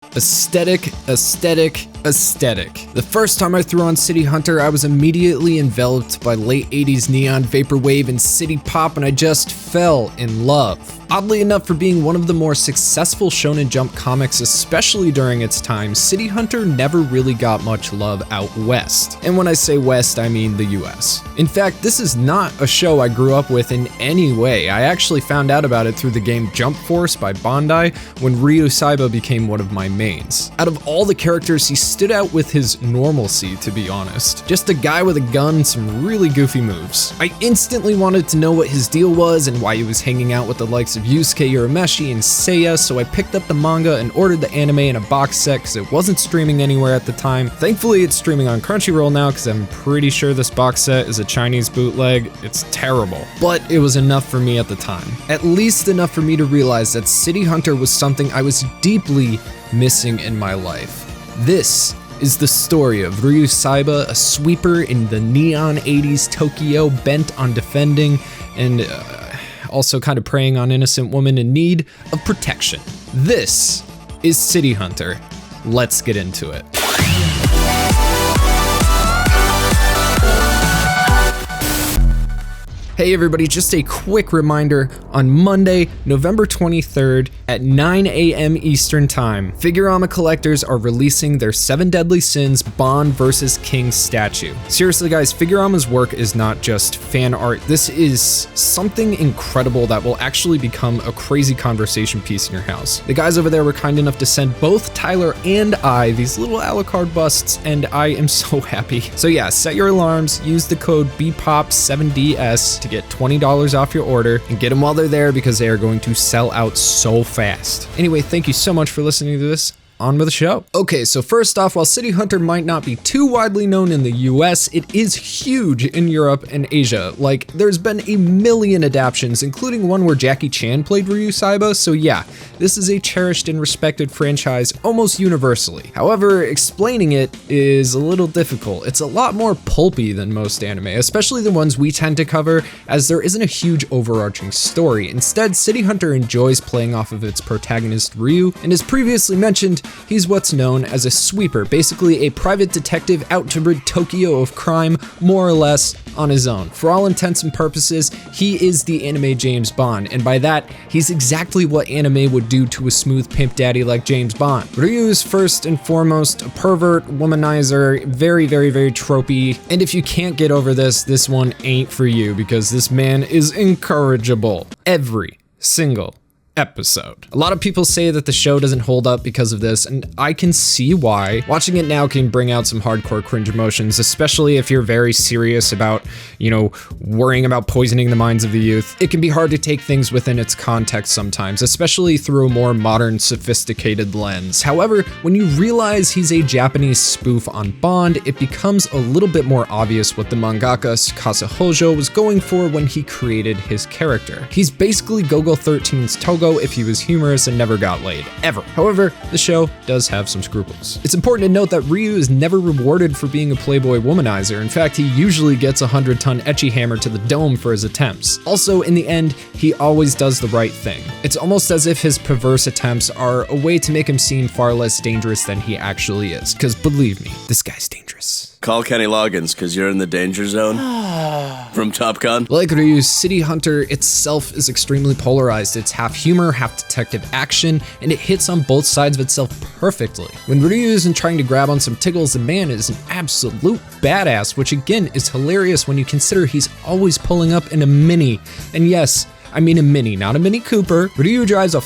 Aesthetic, aesthetic, aesthetic. The first time I threw on City Hunter, I was immediately enveloped by late 80s neon vaporwave and city pop, and I just fell in love. Oddly enough, for being one of the more successful Shonen Jump comics, especially during its time, City Hunter never really got much love out west. And when I say west, I mean the US. In fact, this is not a show I grew up with in any way. I actually found out about it through the game Jump Force by Bandai when Ryo Saeba became one of my mains. Out of all the characters, he stood out with his normalcy, to be honest. Just a guy with a gun and some really goofy moves. I instantly wanted to know what his deal was and why he was hanging out with the likes of Yusuke Urameshi and Seiya, so I picked up the manga and ordered the anime in a box set because it wasn't streaming anywhere at the time. Thankfully, it's streaming on Crunchyroll now because I'm pretty sure this box set is a Chinese bootleg. It's terrible, but it was enough for me at the time. At least enough for me to realize that City Hunter was something I was deeply missing in my life. This is the story of Ryo Saeba, a sweeper in the neon 80s Tokyo bent on defending and also kind of preying on innocent women in need of protection. This is City Hunter. Let's get into it. Hey everybody, just a quick reminder, on Monday, November 23rd at 9 a.m. Eastern Time, Figurama collectors are releasing their 7 Deadly Sins Bond vs. King statue. Seriously guys, Figurama's work is not just fan art, this is something incredible that will actually become a crazy conversation piece in your house. The guys over there were kind enough to send both Tyler and I these little a la carte busts, and I am so happy. So yeah, set your alarms, use the code BPOP7DS to get $20 off your order, and get them while they're there because they are going to sell out so fast. Anyway, thank you so much for listening to this. On with the show. Okay, so first off, while City Hunter might not be too widely known in the US, it is huge in Europe and Asia. Like, there's been a million adaptations, including one where Jackie Chan played Ryo Saeba, so yeah, this is a cherished and respected franchise almost universally. However, explaining it is a little difficult. It's a lot more pulpy than most anime, especially the ones we tend to cover, as there isn't a huge overarching story. Instead, City Hunter enjoys playing off of its protagonist Ryu, and as previously mentioned, he's what's known as a sweeper, basically a private detective out to rid Tokyo of crime, more or less, on his own. For all intents and purposes, he is the anime James Bond, and by that, he's exactly what anime would do to a smooth pimp daddy like James Bond. Ryu is first and foremost a pervert, womanizer, very, very, very tropey, and if you can't get over this, this one ain't for you, because this man is incorrigible. Every single episode. A lot of people say that the show doesn't hold up because of this, and I can see why. Watching it now can bring out some hardcore cringe emotions, especially if you're very serious about, worrying about poisoning the minds of the youth. It can be hard to take things within its context sometimes, especially through a more modern, sophisticated lens. However, when you realize he's a Japanese spoof on Bond, it becomes a little bit more obvious what the mangaka Tsukasa Hojo was going for when he created his character. He's basically Gogo 13's Togo if he was humorous and never got laid, ever. However, the show does have some scruples. It's important to note that Ryu is never rewarded for being a playboy womanizer. In fact, he usually gets a 100-ton ecchi hammer to the dome for his attempts. Also, in the end, he always does the right thing. It's almost as if his perverse attempts are a way to make him seem far less dangerous than he actually is. Because believe me, this guy's dangerous. Call Kenny Loggins, because you're in the danger zone from Top Gun. Like Ryu's, City Hunter itself is extremely polarized. It's half humor, half detective action, and it hits on both sides of itself perfectly. When Ryu isn't trying to grab on some tickles, the man is an absolute badass, which again is hilarious when you consider he's always pulling up in a Mini. And yes, I mean a Mini, not a Mini Cooper. Ryu drives a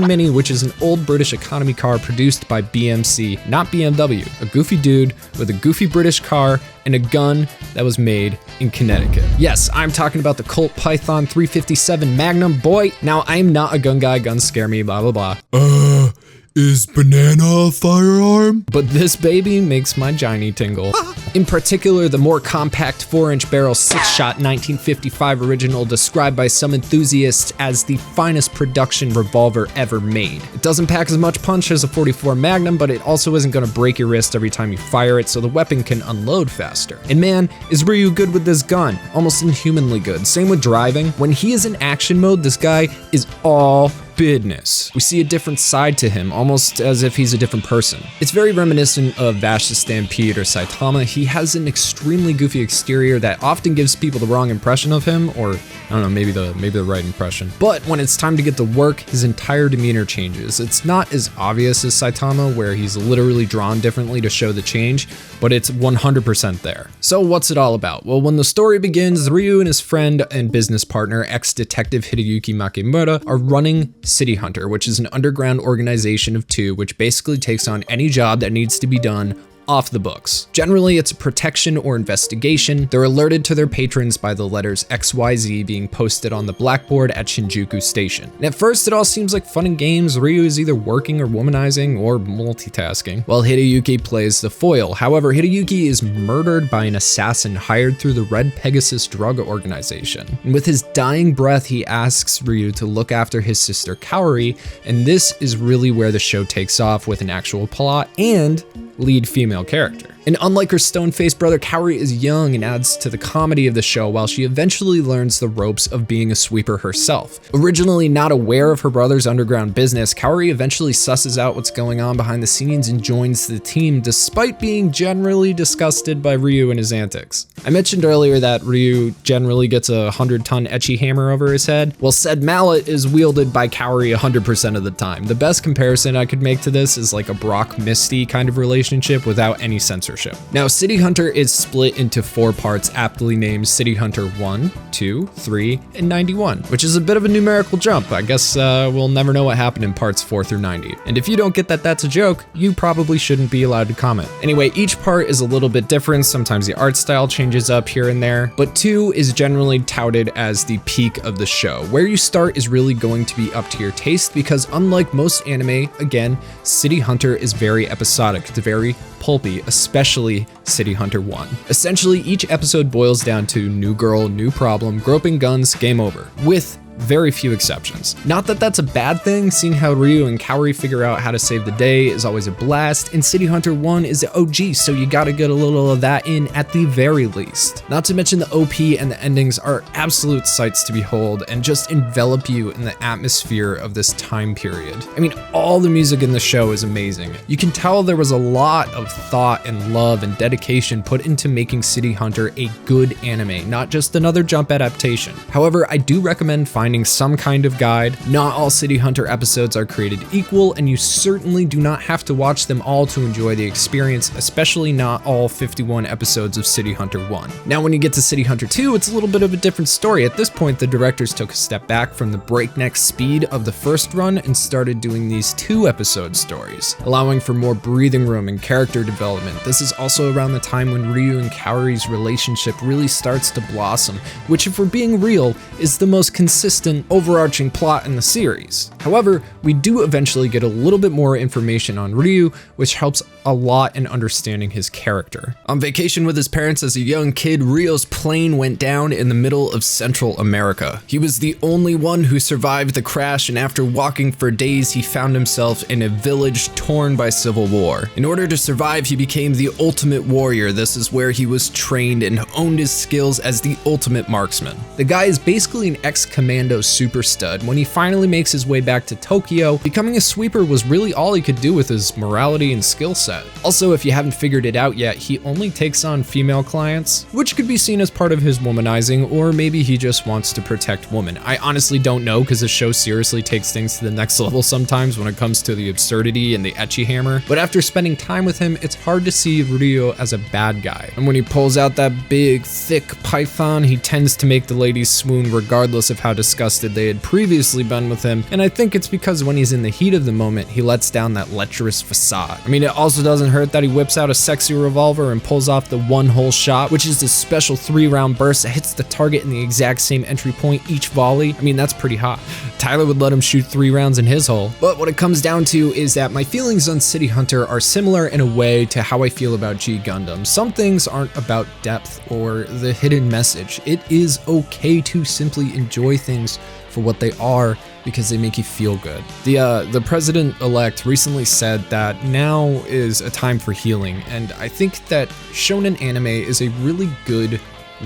Mini, which is an old British economy car produced by BMC, not BMW. A goofy dude with a goofy British car and a gun that was made in Connecticut. Yes, I'm talking about the Colt Python 357 Magnum. Boy, now I'm not a gun guy, guns scare me, blah, blah, blah. Is banana a firearm? But this baby makes my Johnny tingle. In particular, the more compact 4-inch barrel 6-shot 1955 original described by some enthusiasts as the finest production revolver ever made. It doesn't pack as much punch as a .44 Magnum, but it also isn't gonna break your wrist every time you fire it, so the weapon can unload faster. And man, is Ryu good with this gun. Almost inhumanly good. Same with driving. When he is in action mode, this guy is all business. We see a different side to him, almost as if he's a different person. It's very reminiscent of Vash the Stampede or Saitama. He has an extremely goofy exterior that often gives people the wrong impression of him, or I don't know, maybe the right impression. But when it's time to get to work, his entire demeanor changes. It's not as obvious as Saitama, where he's literally drawn differently to show the change, but it's 100% there. So what's it all about? Well, when the story begins, Ryu and his friend and business partner, ex-detective Hideyuki Makimura, are running City Hunter, which is an underground organization of two, which basically takes on any job that needs to be done off the books. Generally, it's a protection or investigation. They're alerted to their patrons by the letters XYZ being posted on the blackboard at Shinjuku Station. And at first, it all seems like fun and games. Ryu is either working or womanizing or multitasking, while Hideyuki plays the foil. However, Hideyuki is murdered by an assassin hired through the Red Pegasus drug organization. And with his dying breath, he asks Ryu to look after his sister Kaori, and this is really where the show takes off with an actual plot and lead female character. And unlike her stone-faced brother, Kaori is young and adds to the comedy of the show while she eventually learns the ropes of being a sweeper herself. Originally not aware of her brother's underground business, Kaori eventually susses out what's going on behind the scenes and joins the team despite being generally disgusted by Ryu and his antics. I mentioned earlier that Ryu generally gets a 100-ton ecchi hammer over his head. Well, said mallet is wielded by Kaori 100% of the time. The best comparison I could make to this is like a Brock Misty kind of relationship without any censorship. Now, City Hunter is split into 4 parts aptly named City Hunter 1, 2, 3, and 91, which is a bit of a numerical jump. I guess we'll never know what happened in parts 4 through 90. And if you don't get that that's a joke, you probably shouldn't be allowed to comment. Anyway, each part is a little bit different. Sometimes the art style changes up here and there, but 2 is generally touted as the peak of the show. Where you start is really going to be up to your taste because unlike most anime, again, City Hunter is very episodic. It's very pulpy, especially City Hunter 1. Essentially, each episode boils down to new girl, new problem, groping guns, game over, with very few exceptions. Not that that's a bad thing, seeing how Ryu and Kaori figure out how to save the day is always a blast, and City Hunter 1 is the OG, so you gotta get a little of that in at the very least. Not to mention the OP and the endings are absolute sights to behold and just envelop you in the atmosphere of this time period. I mean, all the music in the show is amazing. You can tell there was a lot of thought and love and dedication put into making City Hunter a good anime, not just another jump adaptation. However, I do recommend finding some kind of guide. Not all City Hunter episodes are created equal, and you certainly do not have to watch them all to enjoy the experience, especially not all 51 episodes of City Hunter 1. Now, when you get to City Hunter 2, it's a little bit of a different story. At this point, the directors took a step back from the breakneck speed of the first run and started doing these 2-episode stories, allowing for more breathing room and character development. This is also around the time when Ryu and Kaori's relationship really starts to blossom, which, if we're being real, is the most consistent overarching plot in the series. However, we do eventually get a little bit more information on Ryu, which helps a lot in understanding his character. On vacation with his parents as a young kid, Ryo's plane went down in the middle of Central America. He was the only one who survived the crash, and after walking for days, he found himself in a village torn by civil war. In order to survive, he became the ultimate warrior. This is where he was trained and honed his skills as the ultimate marksman. The guy is basically an ex-commando super stud. When he finally makes his way back to Tokyo, becoming a sweeper was really all he could do with his morality and skill set. Also, if you haven't figured it out yet, he only takes on female clients, which could be seen as part of his womanizing, or maybe he just wants to protect women. I honestly don't know, because the show seriously takes things to the next level sometimes when it comes to the absurdity and the ecchi hammer, but after spending time with him, it's hard to see Ryo as a bad guy. And when he pulls out that big, thick python, he tends to make the ladies swoon regardless of how disgusted they had previously been with him, and I think it's because when he's in the heat of the moment, he lets down that lecherous facade. I mean, it also doesn't hurt that he whips out a sexy revolver and pulls off the one-hole shot, which is this special 3-round burst that hits the target in the exact same entry point each volley. I mean, that's pretty hot. Tyler would let him shoot 3 rounds in his hole. But what it comes down to is that my feelings on City Hunter are similar in a way to how I feel about G Gundam. Some things aren't about depth or the hidden message. It is okay to simply enjoy things for what they are because they make you feel good. The president-elect recently said that now is a time for healing, and I think that shonen anime is a really good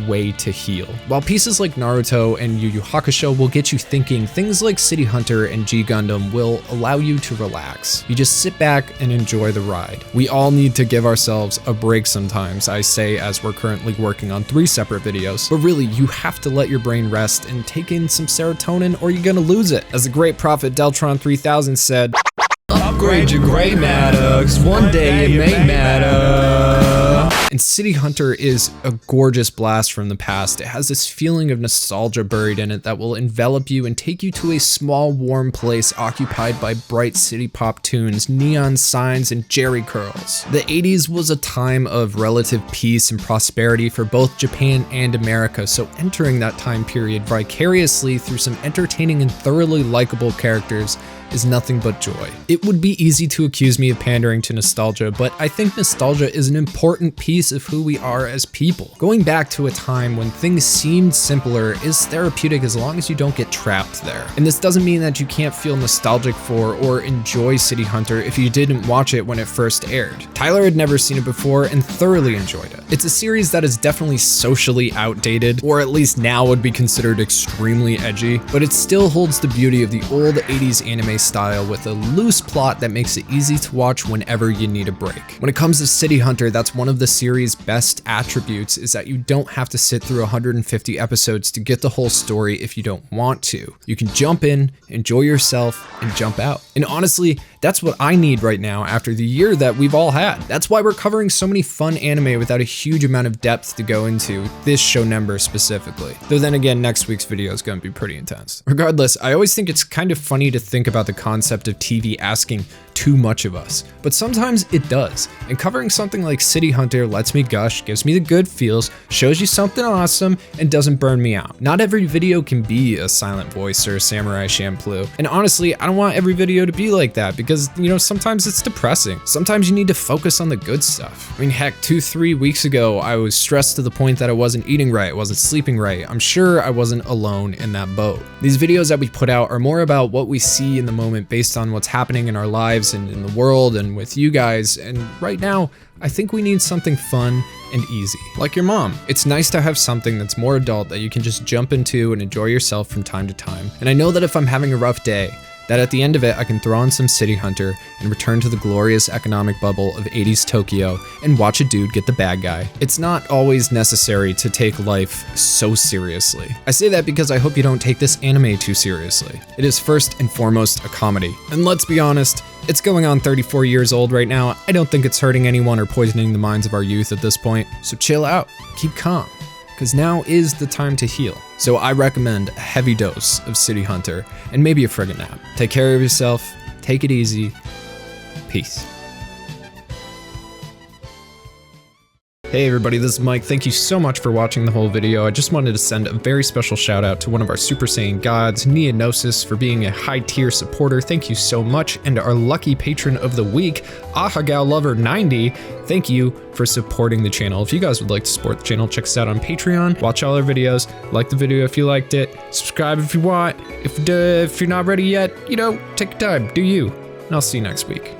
way to heal. While pieces like Naruto and Yu Yu Hakusho will get you thinking, things like City Hunter and G Gundam will allow you to relax. You just sit back and enjoy the ride. We all need to give ourselves a break sometimes, I say as we're currently working on 3 separate videos, but really you have to let your brain rest and take in some serotonin or you're gonna lose it. As the great prophet Deltron 3000 said, upgrade your gray matter, 'cause one day it may matter. And City Hunter is a gorgeous blast from the past. It has this feeling of nostalgia buried in it that will envelop you and take you to a small warm place occupied by bright city pop tunes, neon signs, and jerry curls. The 80s was a time of relative peace and prosperity for both Japan and America, so entering that time period vicariously through some entertaining and thoroughly likable characters is nothing but joy. It would be easy to accuse me of pandering to nostalgia, but I think nostalgia is an important piece of who we are as people. Going back to a time when things seemed simpler is therapeutic as long as you don't get trapped there. And this doesn't mean that you can't feel nostalgic for or enjoy City Hunter if you didn't watch it when it first aired. Tyler had never seen it before and thoroughly enjoyed it. It's a series that is definitely socially outdated, or at least now would be considered extremely edgy, but it still holds the beauty of the old 80s anime style with a loose plot that makes it easy to watch whenever you need a break. When it comes to City Hunter, that's one of the series' best attributes, is that you don't have to sit through 150 episodes to get the whole story if you don't want to. You can jump in, enjoy yourself, and jump out. And honestly, that's what I need right now after the year that we've all had. That's why we're covering so many fun anime without a huge amount of depth to go into, this show number specifically. Though then again, next week's video is gonna be pretty intense. Regardless, I always think it's kind of funny to think about the concept of TV asking too much of us, but sometimes it does. And covering something like City Hunter lets me gush, gives me the good feels, shows you something awesome, and doesn't burn me out. Not every video can be a silent voice or a samurai shampoo. And honestly, I don't want every video to be like that because, you know, sometimes it's depressing. Sometimes you need to focus on the good stuff. I mean, heck, 2-3 weeks ago, I was stressed to the point that I wasn't eating right, wasn't sleeping right. I'm sure I wasn't alone in that boat. These videos that we put out are more about what we see in the moment based on what's happening in our lives and in the world and with you guys. And right now, I think we need something fun and easy. Like your mom. It's nice to have something that's more adult that you can just jump into and enjoy yourself from time to time. And I know that if I'm having a rough day, that at the end of it, I can throw on some City Hunter and return to the glorious economic bubble of 80s Tokyo and watch a dude get the bad guy. It's not always necessary to take life so seriously. I say that because I hope you don't take this anime too seriously. It is first and foremost a comedy. And let's be honest, it's going on 34 years old right now. I don't think it's hurting anyone or poisoning the minds of our youth at this point. So chill out, keep calm, because now is the time to heal. So I recommend a heavy dose of City Hunter and maybe a friggin' nap. Take care of yourself, take it easy, peace. Hey everybody, this is Mike. Thank you so much for watching the whole video. I just wanted to send a very special shout out to one of our Super Saiyan gods, Neonosis, for being a high tier supporter. Thank you so much. And our lucky patron of the week, Ahagao Lover 90, thank you for supporting the channel. If you guys would like to support the channel, check us out on Patreon, watch all our videos, like the video if you liked it, subscribe if you want. If you're not ready yet, you know, take your time, do you. And I'll see you next week.